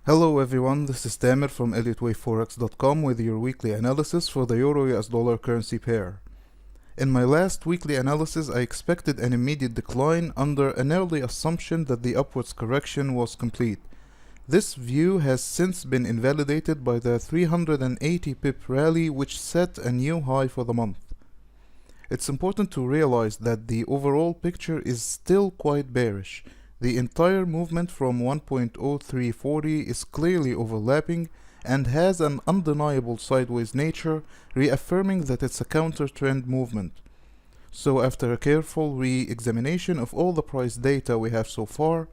Hello everyone, this is Tamer from ElliottWaveForex.com with your weekly analysis for the Euro-US dollar currency pair. In my last weekly analysis, I expected an immediate decline under an early assumption that the upwards correction was complete. This view has since been invalidated by the 380 pip rally, which set a new high for the month. It's important to realize that the overall picture is still quite bearish. The entire movement from 1.0340 is clearly overlapping and has an undeniable sideways nature, reaffirming that it's a counter-trend movement. So after a careful re-examination of all the price data we have so far,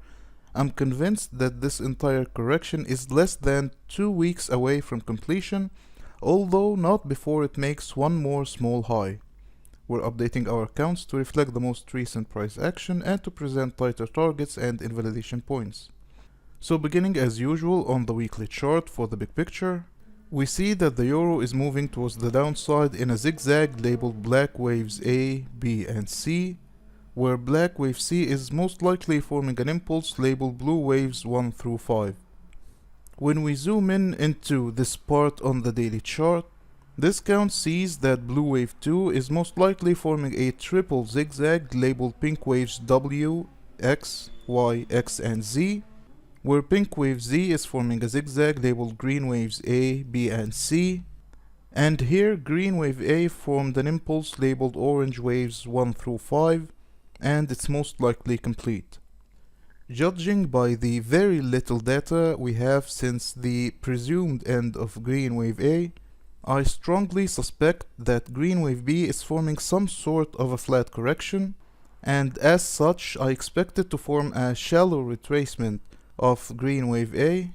I'm convinced that this entire correction is less than 2 weeks away from completion, although not before it makes one more small high. We're updating our accounts to reflect the most recent price action and to present tighter targets and invalidation points. So beginning as usual on the weekly chart for the big picture, we see that the euro is moving towards the downside in a zigzag labeled black waves A, B and C, where black wave C is most likely forming an impulse labeled blue waves 1 through 5. When we zoom in into this part on the daily chart, this count sees that blue wave 2 is most likely forming a triple zigzag labeled pink waves W, X, Y, X and Z, where pink wave Z is forming a zigzag labeled green waves A, B and C, and here green wave A formed an impulse labeled orange waves 1 through 5, and it's most likely complete. Judging by the very little data we have since the presumed end of green wave A, I strongly suspect that green wave B is forming some sort of a flat correction, and as such I expect it to form a shallow retracement of green wave A,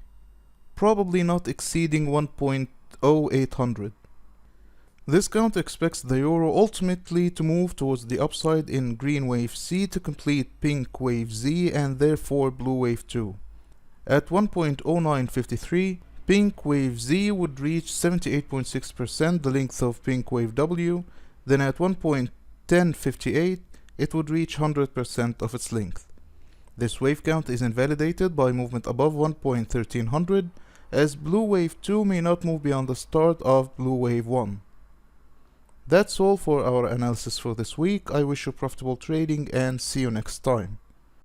probably not exceeding 1.0800. This count expects the euro ultimately to move towards the upside in green wave C to complete pink wave Z and therefore blue wave 2. At 1.0953, pink wave Z would reach 78.6% the length of pink wave W, then at 1.1058 it would reach 100% of its length. This wave count is invalidated by movement above 1.1300, as blue wave 2 may not move beyond the start of blue wave 1. That's all for our analysis for this week. I wish you profitable trading and see you next time.